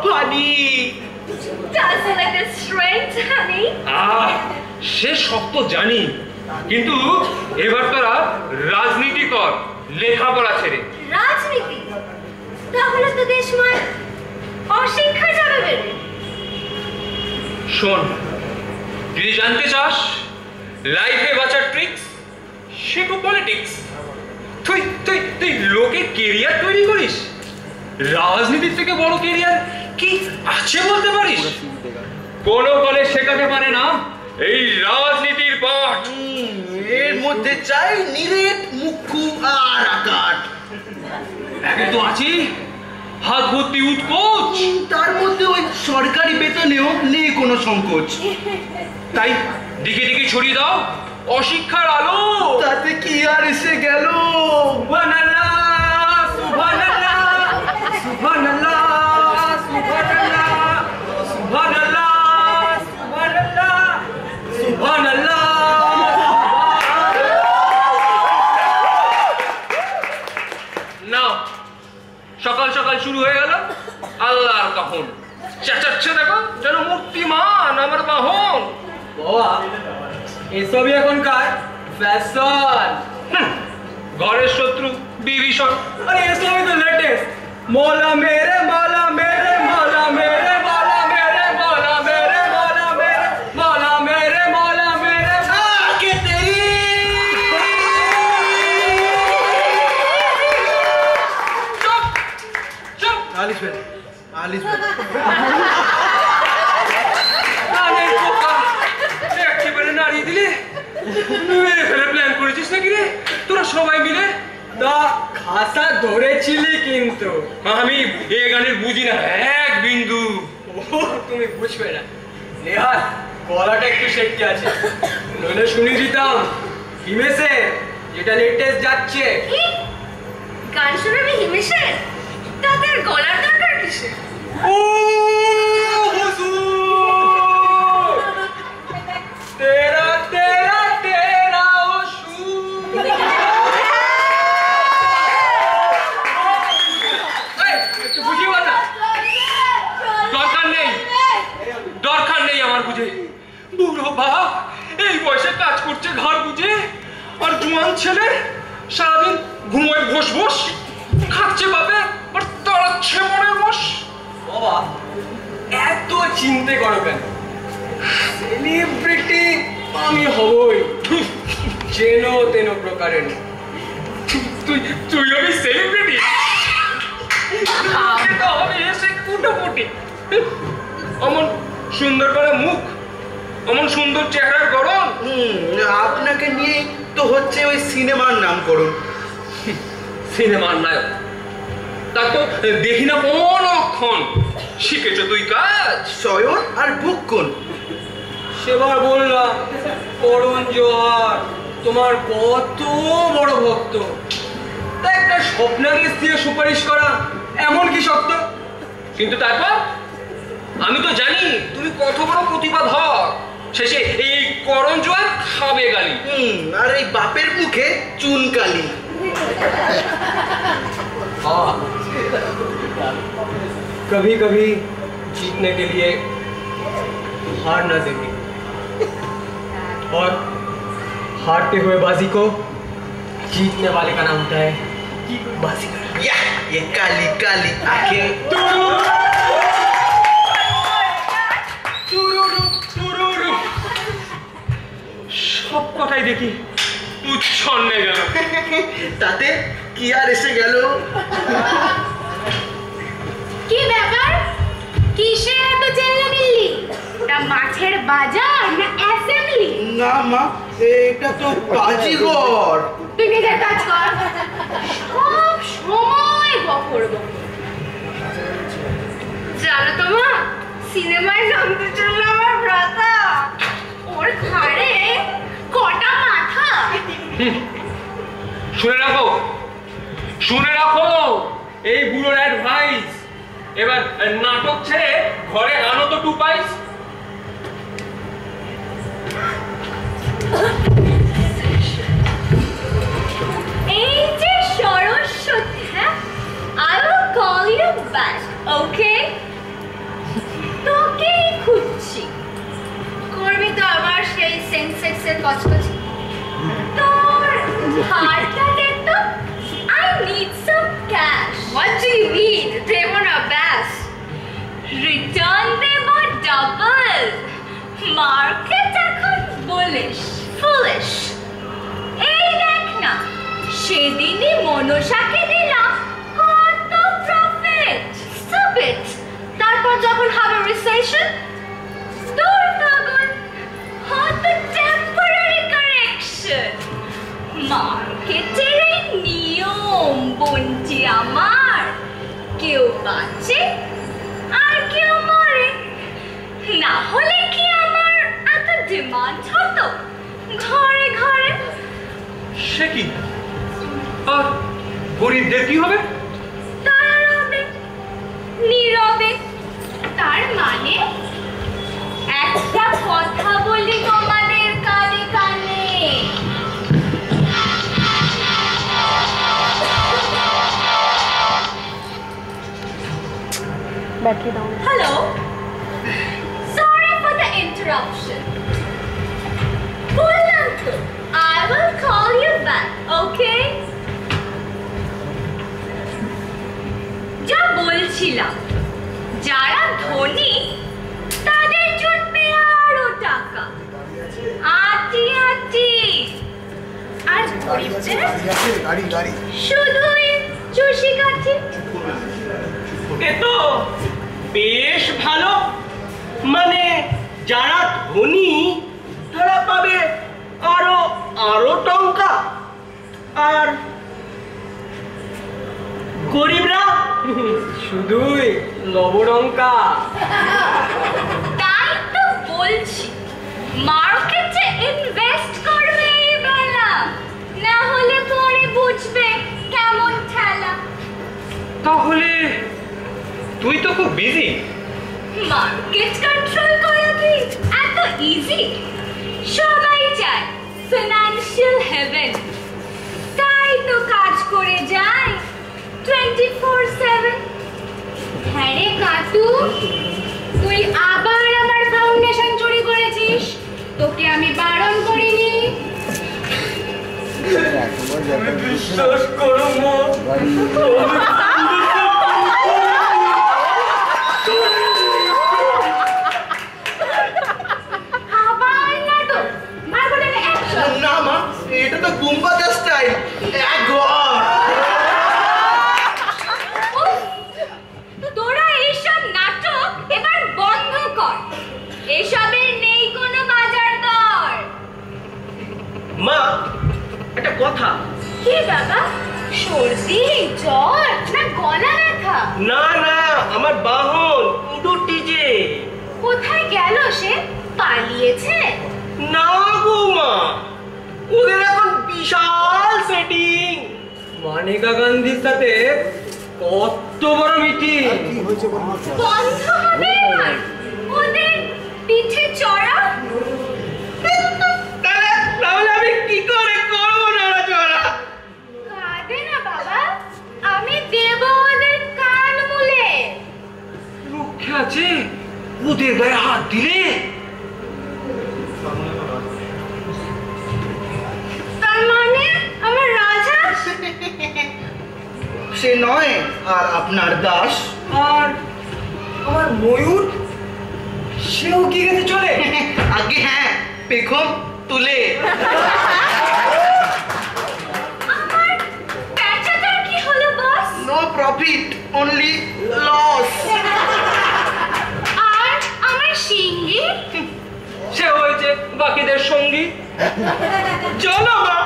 Funny. Does he like the strength, honey? সে সব তো জানি, কিন্তু এবার তোরা রাজনীতি কর, লেখাপড়া ছেড়ে। রাজনীতি? তাহলে তো দেশময় অশিক্ষা যাবে বেড়ে। শোন, যদি জানতে চাস লাইফে বাঁচার ট্রিক্স, শেখো পলিটিক্স। তুই তুই তুই লোকের কেরিয়ার তৈরি করিস, রাজনীতির থেকে বড় কেরিয়ার কি আছে বলতে পারিস? কোন কলেজ শেখাতে পারে না এই রাজনীতির পাঠ। এর মধ্যে চাই নিরেট মুখ্য আর আকাট। একে তো আছি হাত ভর্তি উৎকোচ, তার মধ্যে ওই সরকারি বেতনেও নেই কোনো সংকোচ। তাই দিকে দিকে ছড়িয়ে দাও অশিক্ষার আলো। তাতে কি আর এসে গেল? সুবহানাল্লাহ, সুবহানাল্লাহ, সুবহানাল্লাহ, সুবহানাল্লাহ, সুবহানাল্লাহ, সুবহানাল্লাহ, সুবহানাল্লাহ। নাও, সকাল সকাল শুরু হয়ে গেল আল্লাহর কখন। চেঁচাচ্ছে দেখো, যেন মূর্তিমান আমার বাহন। বাবা, এসবই এখনকার ফ্যাশন। ঘরের শত্রু বিভীষণ। আরে এসবই তো লেটেস্ট। মৌলা মেরে মৌলা মেরে মৌলা মেরে মৌলা মেরে মৌলা মেরে মৌলা মেরে মৌলা মেরে মৌলা মেরে আকে তেরি। চুপ চুপ। আলিস ভাই, আলিস ভাই। একেবারে নাড়িয়ে দিলে। মেরে ফেলে প্ল্যান করেছিস নাকি রে তোরা সবাই মিলে? দা খাসা ধরেছিলি কিন্তু। আমি এ গানের বুঝি না এক বিন্দু। তুমি বুঝবে না। নেহার গলাটা একটু শেখতে আছে, নইলে শুনিয়ে দিতাম হিমেশে যেটা লেটেস্ট যাচ্ছে। কি গান শোনাবে হিমেশের? তাদের গলার দরকার কিসে? ও হুজুর, তেরা তেরা তেরা ও সুর। একটু বুঝিয়ে বল না। দরকার নেই, দরকার নেই আমার বুঝে। বুড়ো বাপ এই বয়সে কাজ করছে ঘর বুঝে, আর জোয়ান ছেলে সারাদিন ঘুমোয় বস বস, খাচ্ছে বাপে আর তাড়াচ্ছে মনের বস। বাবা, এত চিন্তে করো কেন? সেলিব্রিটি আমি হবই, যেন তেন প্রকারে। তুই তুই আমি সেলিব্রিটি? আমি এসে কুটোপুটি। অমন সুন্দর করে মুখ, অমন সুন্দর চেহারার গড়ন। আপনাকে নিয়ে তো হচ্ছে ওই সিনেমার নামকরণ। সিনেমার নায়ক তা তো দেখি না কোন লক্ষণ। শিখেছ তুই কাজ? শয়ন আর ভক্ষণ। সেবার বললাম করুণ জোহার তোমার কত বড় ভক্ত, তা একটা স্বপ্নাদেশ দিয়ে সুপারিশ করা এমন কি শক্ত? কিন্তু তারপর আমি তো জানি তুমি কত বড় প্রতিভাধর। শেষে এই করণ জোয়ার খাবে গালি। আর এই বাপের মুখে চুনকালি। कभी कभी जीतने के लिए हार ना देंगे, और हारते हुए बाजी को जीतने वाले का नाम होता है बाजीगर। ये काली काली आंखें। সব কথাই দেখি উচ্ছন্নে গেল। তাতে কি আর এসে গেল? কি ব্যাপার? কিসে এত চেল্লামিল্লি? এটা মাছের বাজার না অ্যাসেম্বলি? না মা, এটা তো বাজিঘর। তুই নিজের কাজ কর, সব সময় বকর বকর। জানো তো মা, সিনেমায় নামতে চলল আমার ভ্রাতা। ওর ঘাড়ে কটা মাথা। শুনে রাখো, শুনে রাখো, এই বুড়োর অ্যাডভাইস। এবার নাটক ছেড়ে ঘরে আনো তো 2 পাইস। এই যে সরস্বতী, হ্যাঁ, I will call you back, okay? সেন্সেক্সের কচকচ। তোর হারটা দে তো। I need some cash. What do you mean? দেবো না ব্যাস। রিটার্ন দেবো ডাবল। মার্কেট এখন বুলিশ, ফুলিশ। এই দেখ না, সেদিনই মনসাকে দিলাম কত প্রফিট। স্টুপিড। তারপর যখন হবে রিসেশন, তোর তখন হয়তো টেম্পোরারি কারেকশন। মার্কেটের এই নিয়ম বঞ্চি আমার, কেউ বাঁচে আর কেউ মরে। না হলে কি আমার এত ডিমান্ড হতো ঘরে ঘরে? সে কি? আর গরিবদের কি হবে? তারা রবে নীরবে। তার মানে একটা কথা বলি তোমাদের কানে কানে, hello, sorry for the interruption. বললাম তো I will call you back, okay? যা বলছিলাম, যারা ধনী তাদের জুটবে আরো টাকা, আটি আটি। আর গরিবদের শুধুই চুষি কাঠি। এ তো বেশ ভালো। মানে যারা ধনী তারা পাবে আরো আরো টঙ্কা, আর গরিবরা শুধুই লবডঙ্কা। তাই তো বলছি, মার্কেটে ইনভেস্ট করবে এই বেলা, না হলে পরে বুঝবে কেমন ঠেলা। তাহলে তুই তো খুব বিজি। মার্কেট কন্ট্রোল করা কি এত ইজি? সবাই চায় ফিনান্সিয়াল হেভেন, তাই তো কাজ করে যায় 24/7। হ্যাঁ রে কাটু, তুই আবার আমার ফাউন্ডেশন চুরি করেছিস। তোকে আমি বারণ করিনি। বিশ্বাস করো মা, আবার না তো মারবো না অ্যাকশন। না মা, এটা তো গুম্বাজা স্টাইল। তোরা এইসব নাটক এবার বন্ধ কর, এসবের নেই কোনো বাজার দর। মা, একটা কথা। কি বাবা, সর্দি জ্বর না গলা ব্যথা? না না, আমার বাহন উডুটি যে। কোথায় গেল সে? পালিয়েছে? না গো মা, ওদের এখন বিশাল সেটিং। মানিকা গান্ধীর সাথে কত বড় মিটিং। বন্ধ হবে এবার ওদের পিঠে চড়া? তাহলে আমি কি করে করবো নড়াচড়া? কাঁদে না বাবা, আমি দেব ওদের কান মুলে। রক্ষে আছে ওদের গায়ে হাত দিলে? তার মানে আমার রাজা? সে নয়, আর আপনার দাস। আর আমার ময়ূর, সেও কি গেছে চলে? আগে হ্যাঁ, পেখম তুলে। আমার প্যাচাটার কি হলো boss? No profit, only loss. আর আমার শিঙ্গি? সে হয়েছে বাকিদের সঙ্গী। চলো মা,